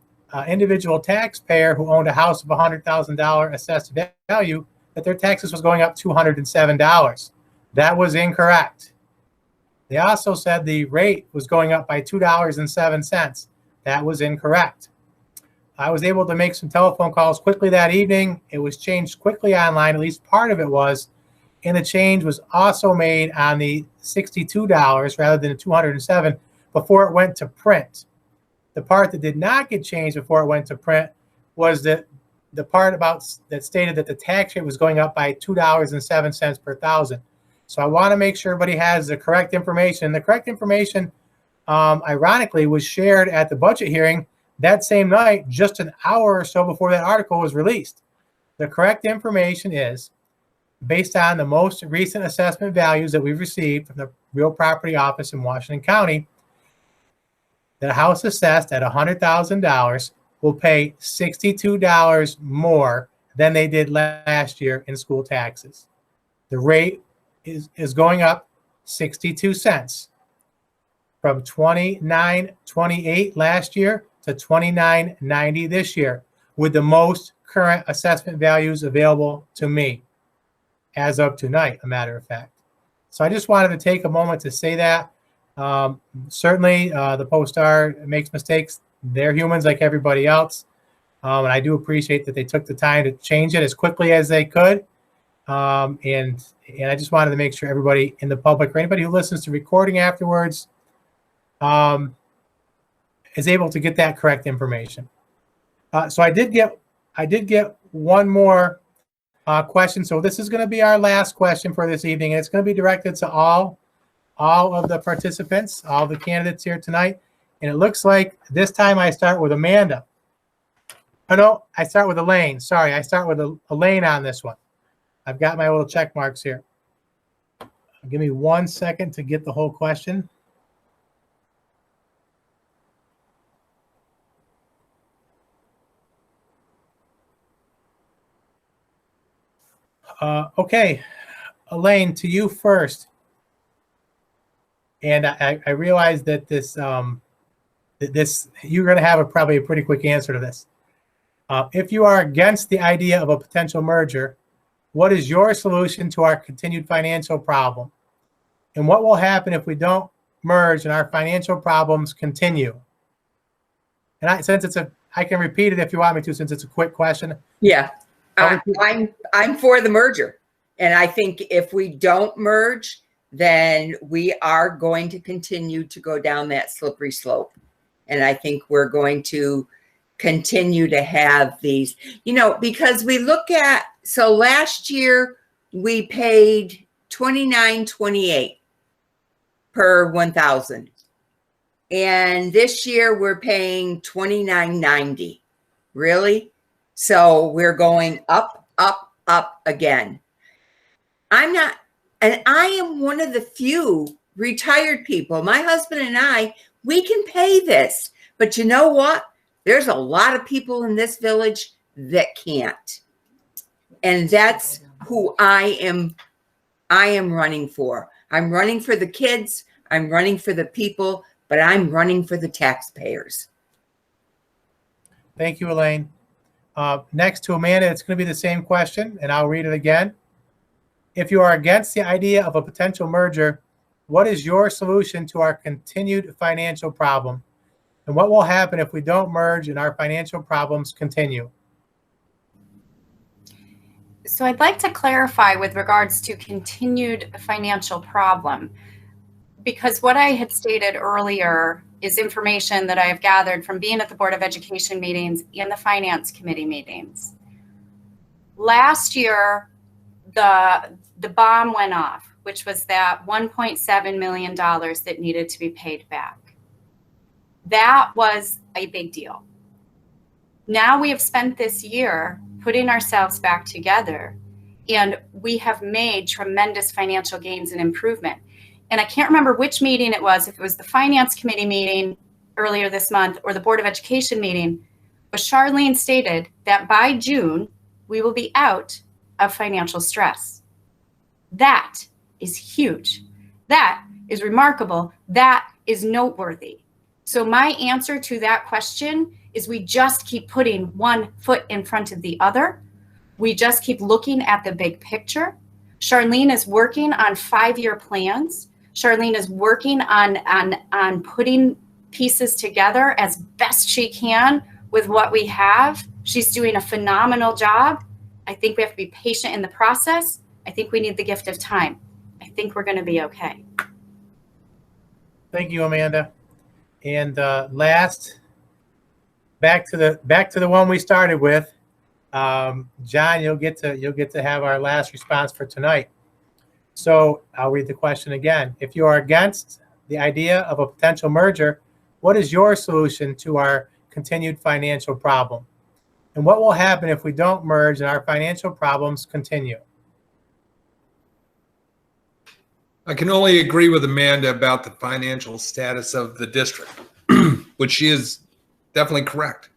individual taxpayer who owned a house of $100,000 assessed value, that their taxes was going up $207. That was incorrect. They also said the rate was going up by $2.07. That was incorrect. I was able to make some telephone calls quickly that evening. It was changed quickly online, at least part of it was, and the change was also made on the $62 rather than the $207 before it went to print. The part that did not get changed before it went to print was the part about that stated that the tax rate was going up by $2.07 per thousand. So I want to make sure everybody has the correct information. The correct information, ironically, was shared at the budget hearing that same night, just an hour or so before that article was released. The correct information is, based on the most recent assessment values that we've received from the Real Property Office in Washington County, the house assessed at $100,000 will pay $62 more than they did last year in school taxes. The rate is going up 62 cents from $29.28 last year to $29.90 this year, with the most current assessment values available to me as of tonight, a matter of fact. So I just wanted to take a moment to say that. Certainly, the Post-Star makes mistakes. They're humans like everybody else. And I do appreciate that they took the time to change it as quickly as they could. And I just wanted to make sure everybody in the public, or anybody who listens to recording afterwards, is able to get that correct information. So I did get one more question. So this is going to be our last question for this evening, and it's going to be directed to all of the participants, all the candidates here tonight. And it looks like this time I start with Amanda. Oh no, I start with Elaine. Sorry, I start with Elaine on this one. I've got my little check marks here. Give me 1 second to get the whole question. Okay, Elaine, to you first. And I realize that this you're going to have probably a pretty quick answer to this. If you are against the idea of a potential merger, what is your solution to our continued financial problem? And what will happen if we don't merge and our financial problems continue? And I can repeat it if you want me to, since it's a quick question. Yeah, I'm for the merger. And I think if we don't merge, then we are going to continue to go down that slippery slope. And I think we're going to continue to have these, because we look at, so last year we paid $29.28 per 1,000. And this year we're paying $29.90. Really? So we're going up, up, up again. And I am one of the few retired people. My husband and I, we can pay this. But you know what? There's a lot of people in this village that can't. And that's who I am running for. I'm running for the kids. I'm running for the people, but I'm running for the taxpayers. Thank you, Elaine. Next to Amanda, it's going to be the same question, and I'll read it again. If you are against the idea of a potential merger, what is your solution to our continued financial problem? And what will happen if we don't merge and our financial problems continue? So I'd like to clarify with regards to continued financial problem, because what I had stated earlier is information that I have gathered from being at the Board of Education meetings and the Finance Committee meetings. Last year, the bomb went off, which was that $1.7 million that needed to be paid back. That was a big deal. Now we have spent this year putting ourselves back together, and we have made tremendous financial gains and improvement. And I can't remember which meeting it was, if it was the Finance Committee meeting earlier this month or the Board of Education meeting, but Charlene stated that by June, we will be out of financial stress. That is huge. That is remarkable. That is noteworthy. So my answer to that question is we just keep putting one foot in front of the other. We just keep looking at the big picture. Charlene is working on 5-year plans. Charlene is working on putting pieces together as best she can with what we have. She's doing a phenomenal job. I think we have to be patient in the process. I think we need the gift of time. I think we're going to be okay. Thank you, Amanda. And last, back to the one we started with, John. You'll get to have our last response for tonight. So I'll read the question again. If you are against the idea of a potential merger, what is your solution to our continued financial problem? And what will happen if we don't merge and our financial problems continue? I can only agree with Amanda about the financial status of the district, which she is definitely correct.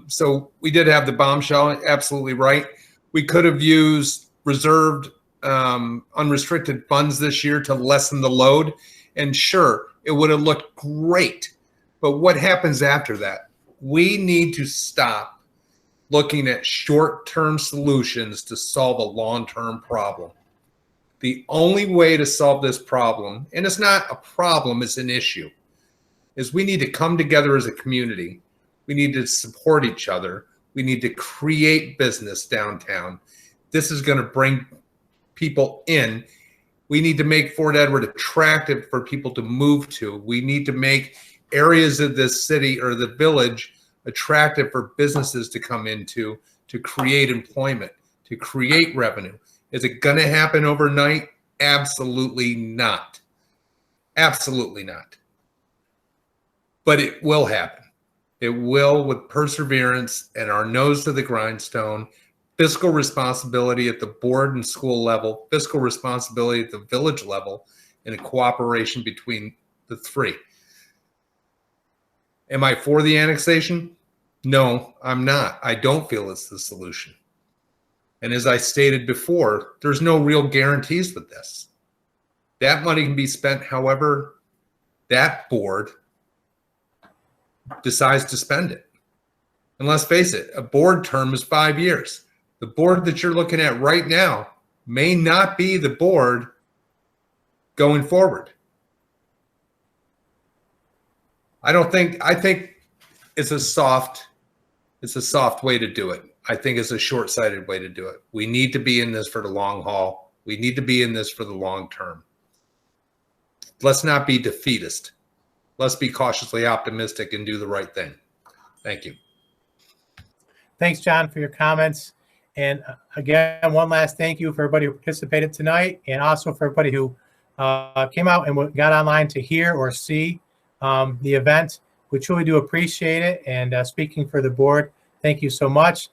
So we did have the bombshell, absolutely right. We could have used reserved unrestricted funds this year to lessen the load. And sure, it would have looked great. But what happens after that? We need to stop looking at short-term solutions to solve a long-term problem. The only way to solve this problem, and it's not a problem, it's an issue, is we need to come together as a community. We need to support each other. We need to create business downtown. This is going to bring people in. We need to make Fort Edward attractive for people to move to. We need to make areas of this city or the village attractive for businesses to come into, to create employment, to create revenue. Is it going to happen overnight? Absolutely not. Absolutely not. But it will happen. It will, with perseverance and our nose to the grindstone, fiscal responsibility at the board and school level, fiscal responsibility at the village level, and a cooperation between the three. Am I for the annexation? No, I'm not. I don't feel it's the solution. And as I stated before, there's no real guarantees with this. That money can be spent however that board decides to spend it. And let's face it, a board term is 5 years. The board that you're looking at right now may not be the board going forward. I think it's a soft way to do it. I think it's a short-sighted way to do it. We need to be in this for the long haul. We need to be in this for the long term. Let's not be defeatist. Let's be cautiously optimistic and do the right thing. Thank you. Thanks, John, for your comments. And again, one last thank you for everybody who participated tonight, and also for everybody who came out and got online to hear or see the event. We truly do appreciate it. And speaking for the board, thank you so much.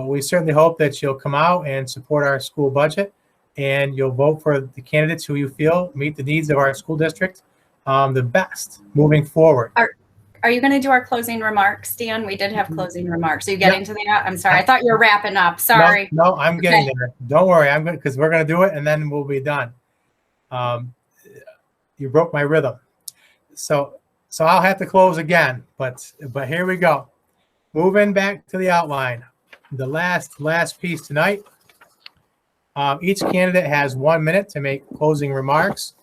We certainly hope that you'll come out and support our school budget, and you'll vote for the candidates who you feel meet the needs of our school district the best moving forward. Are you going to do our closing remarks, Dan? We did have closing remarks. Are you getting to that? I'm sorry. I thought you were wrapping up. Sorry. No, I'm getting there. Don't worry. I'm good, because we're going to do it and then we'll be done. You broke my rhythm. So I'll have to close again, but here we go. Moving back to the outline. The last piece tonight. Each candidate has 1 minute to make closing remarks.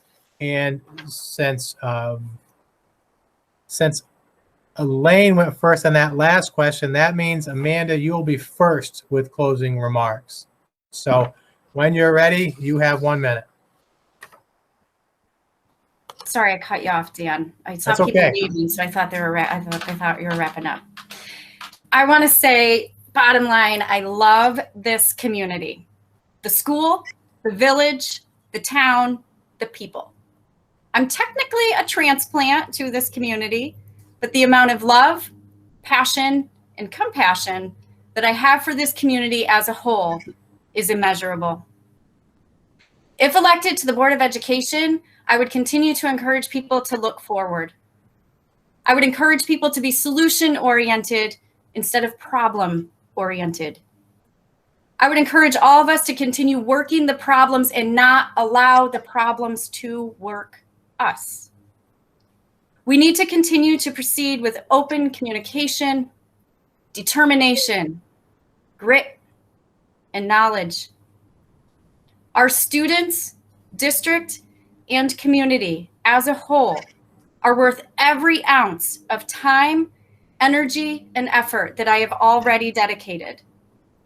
And since Elaine went first on that last question, that means, Amanda, you'll be first with closing remarks. So when you're ready, you have 1 minute. Sorry, I cut you off, Dan. I saw That's people okay. leaving, so I thought I thought you were wrapping up. I want to say, bottom line, I love this community. The school, the village, the town, the people. I'm technically a transplant to this community, but the amount of love, passion, and compassion that I have for this community as a whole is immeasurable. If elected to the Board of Education, I would continue to encourage people to look forward. I would encourage people to be solution-oriented instead of problem-oriented. I would encourage all of us to continue working the problems and not allow the problems to work us. We need to continue to proceed with open communication, determination, grit, and knowledge. Our students, district, and community as a whole are worth every ounce of time, energy, and effort that I have already dedicated.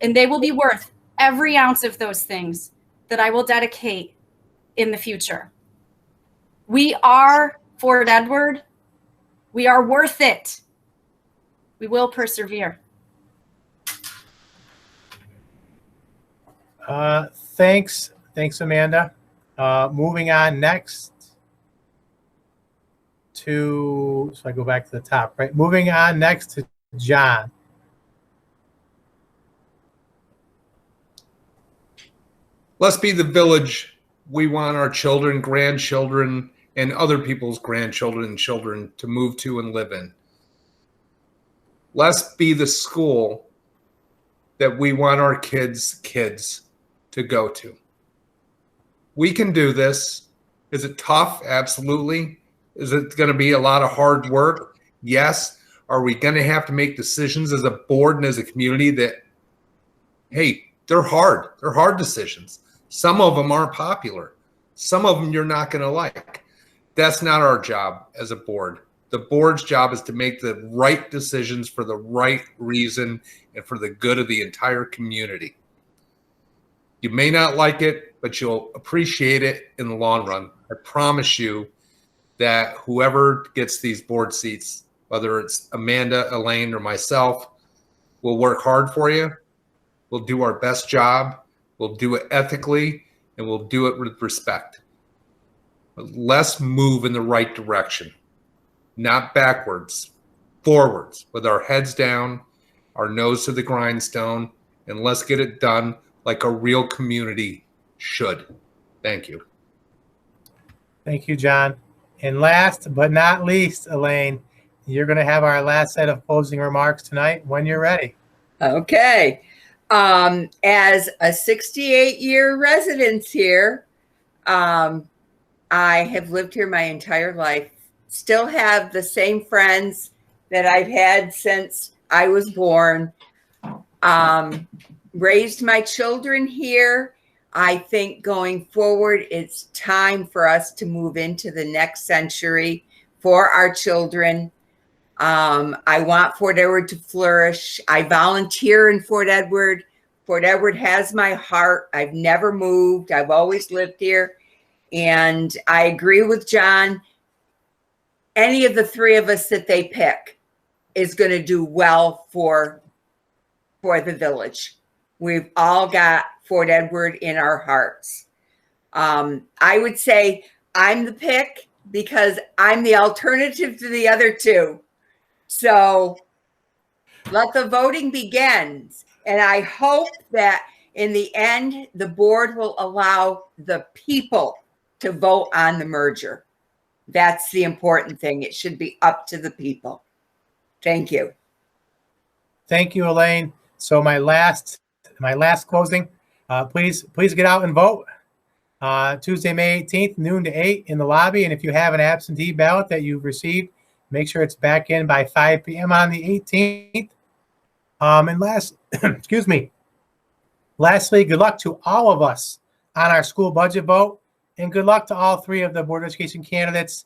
And they will be worth every ounce of those things that I will dedicate in the future. We are Fort Edward. We are worth it. We will persevere. Thanks, Amanda. Moving on next to, so I go back to the top, right? Moving on next to John. Let's be the village we want our children, grandchildren, and other people's grandchildren and children to move to and live in. Let's be the school that we want our kids to go to. We can do this. Is it tough? Absolutely. Is it going to be a lot of hard work? Yes. Are we going to have to make decisions as a board and as a community that, hey, they're hard. They're hard decisions. Some of them aren't popular. Some of them you're not going to like. That's not our job as a board. The board's job is to make the right decisions for the right reason and for the good of the entire community. You may not like it, but you'll appreciate it in the long run. I promise you that whoever gets these board seats, whether it's Amanda, Elaine, or myself, will work hard for you. We'll do our best job. We'll do it ethically, and we'll do it with respect. But let's move in the right direction, not backwards, forwards, with our heads down, our nose to the grindstone, and let's get it done like a real community should. Thank you. Thank you, John. And last but not least, Elaine, you're going to have our last set of closing remarks tonight when you're ready. Okay. As a 68-year resident here, I have lived here my entire life. Still have the same friends that I've had since I was born. Raised my children here. I think going forward, it's time for us to move into the next century for our children. I want Fort Edward to flourish. I volunteer in Fort Edward. Fort Edward has my heart. I've never moved. I've always lived here. And I agree with John. Any of the three of us that they pick is going to do well for the village. We've all got Fort Edward in our hearts. I would say I'm the pick because I'm the alternative to the other two. So let the voting begin. And I hope that in the end, the board will allow the people to vote on the merger. That's the important thing. It should be up to the people. Thank you. Thank you, Elaine. So my last closing, please get out and vote. Tuesday, May 18th, noon to 8 in the lobby. And if you have an absentee ballot that you've received, make sure it's back in by 5 p.m. on the 18th. And lastly, good luck to all of us on our school budget vote. And good luck to all three of the Board of Education candidates.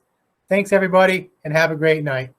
Thanks, everybody, and have a great night.